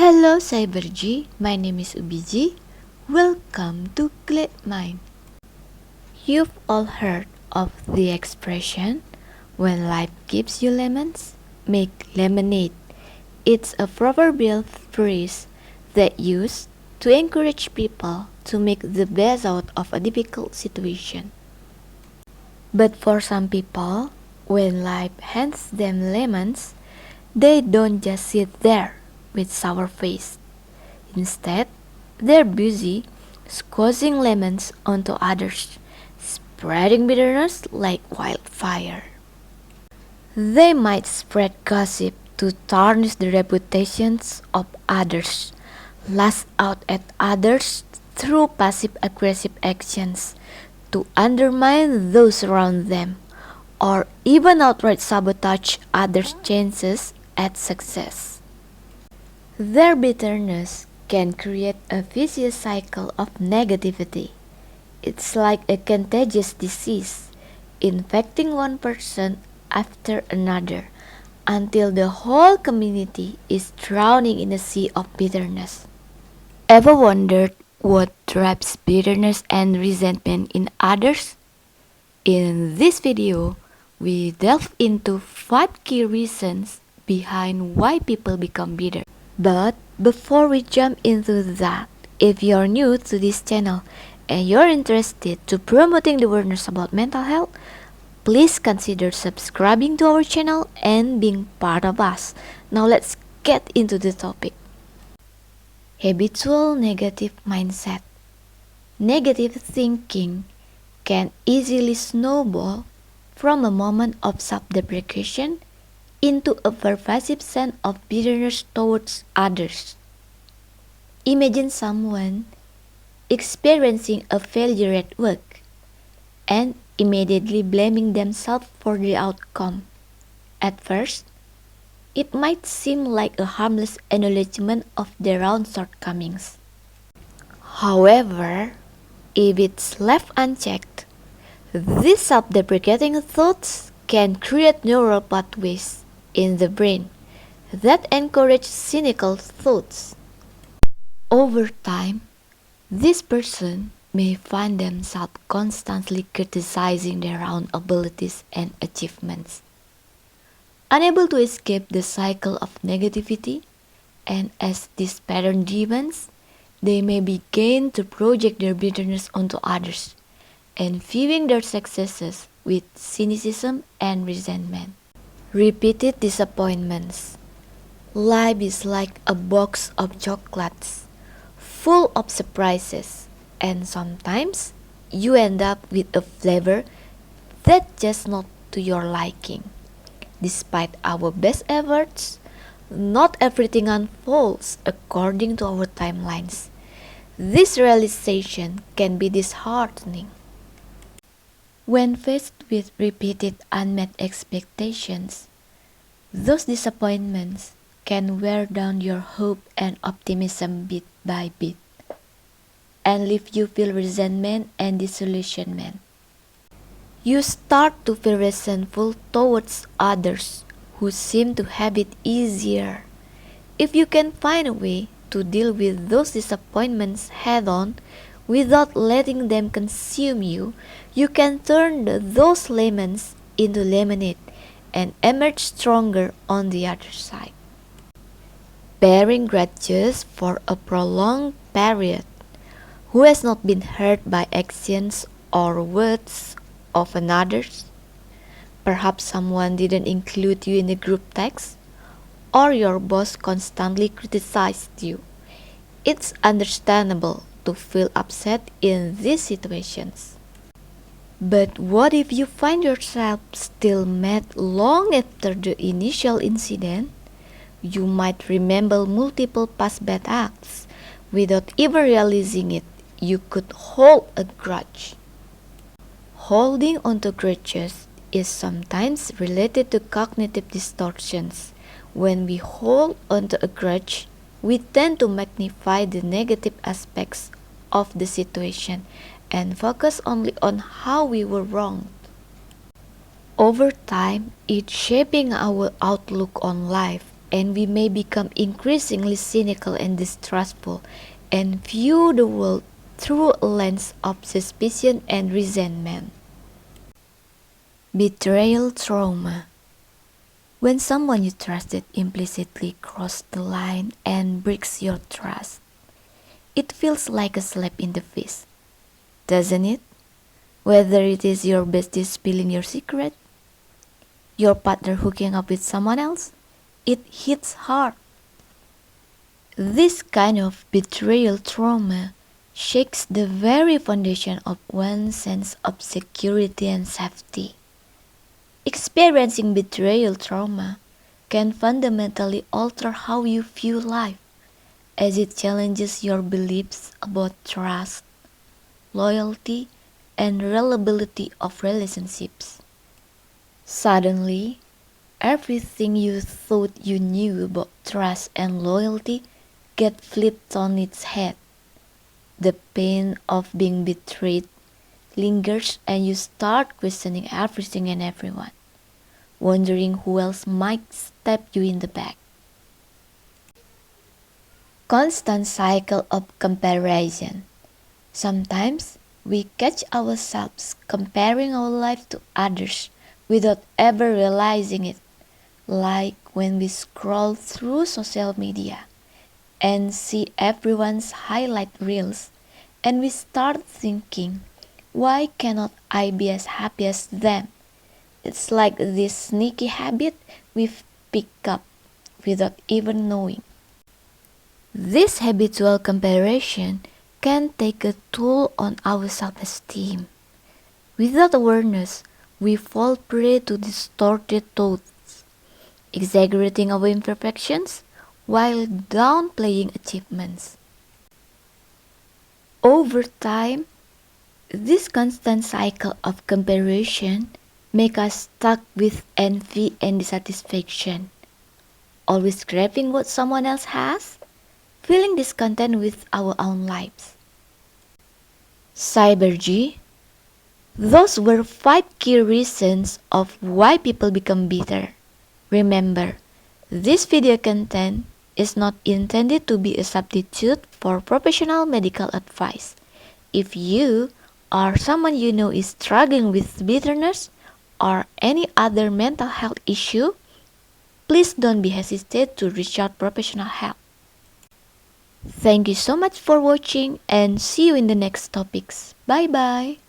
Hello Cyberg, my name is Ubiji. Welcome to Click Mind. You've all heard of the expression, when life gives you lemons, make lemonade. It's a proverbial phrase that used to encourage people to make the best out of a difficult situation. But for some people, when life hands them lemons, they don't just sit there with sour face. Instead, they're busy squeezing lemons onto others, spreading bitterness like wildfire. They might spread gossip to tarnish the reputations of others, lash out at others through passive-aggressive actions to undermine those around them, or even outright sabotage others' chances at success. Their bitterness can create a vicious cycle of negativity. It's like a contagious disease, infecting one person after another until the whole community is drowning in a sea of bitterness. Ever wondered what drives bitterness and resentment in others? In this video, we delve into 5 key reasons behind why people become bitter. But before we jump into that, if you're new to this channel and you're interested to promoting the awareness about mental health, please consider subscribing to our channel and being part of us. Now let's get into the topic. Habitual negative mindset. Negative thinking can easily snowball from a moment of self-deprecation into a pervasive sense of bitterness towards others. Imagine someone experiencing a failure at work and immediately blaming themselves for the outcome. At first, it might seem like a harmless acknowledgement of their own shortcomings. However, if it's left unchecked, these self-deprecating thoughts can create neural pathways in the brain that encourage cynical thoughts. Over time, this person may find themselves constantly criticizing their own abilities and achievements, unable to escape the cycle of negativity, and as this pattern deepens, they may begin to project their bitterness onto others and viewing their successes with cynicism and resentment. Repeated disappointments. Life is like a box of chocolates, full of surprises, and sometimes you end up with a flavor that's just not to your liking. Despite our best efforts, not everything unfolds according to our timelines. This realization can be disheartening. When faced with repeated unmet expectations, those disappointments can wear down your hope and optimism bit by bit, and leave you feel resentment and disillusionment. You start to feel resentful towards others who seem to have it easier. If you can find a way to deal with those disappointments head on, without letting them consume you, you can turn those lemons into lemonade and emerge stronger on the other side. Bearing grudges for a prolonged period. Who has not been hurt by actions or words of another? Perhaps someone didn't include you in the group text, or your boss constantly criticized you. It's understandable to feel upset in these situations. But what if you find yourself still mad long after the initial incident? You might remember multiple past bad acts. Without even realizing it, you could hold a grudge. Holding onto grudges is sometimes related to cognitive distortions. When we hold onto a grudge, we tend to magnify the negative aspects of the situation and focus only on how we were wronged. Over time, it's shaping our outlook on life. and we may become increasingly cynical and distrustful and view the world through a lens of suspicion and resentment. Betrayal trauma. When someone you trusted implicitly crosses the line and breaks your trust, it feels like a slap in the face, doesn't it? Whether it is your bestie spilling your secret, your partner hooking up with someone else, it hits hard. This kind of betrayal trauma shakes the very foundation of one's sense of security and safety. Experiencing betrayal trauma can fundamentally alter how you view life, as it challenges your beliefs about trust, loyalty, and reliability of relationships. Suddenly, everything you thought you knew about trust and loyalty gets flipped on its head. The pain of being betrayed lingers and you start questioning everything and everyone, wondering who else might stab you in the back. Constant cycle of comparison. Sometimes we catch ourselves comparing our life to others without ever realizing it, like when we scroll through social media and see everyone's highlight reels, and we start thinking, why cannot I be as happy as them? It's like this sneaky habit we've picked up without even knowing. This habitual comparison can take a toll on our self-esteem. Without awareness, we fall prey to distorted thoughts, exaggerating our imperfections while downplaying achievements. Over time, this constant cycle of comparison makes us stuck with envy and dissatisfaction, always grabbing what someone else has, feeling discontent with our own lives. Cybergy. Those were 5 key reasons of why people become bitter. Remember, this video content is not intended to be a substitute for professional medical advice. If you or someone you know is struggling with bitterness or any other mental health issue, please don't be hesitant to reach out professional help. Thank you so much for watching and see you in the next topics. Bye bye.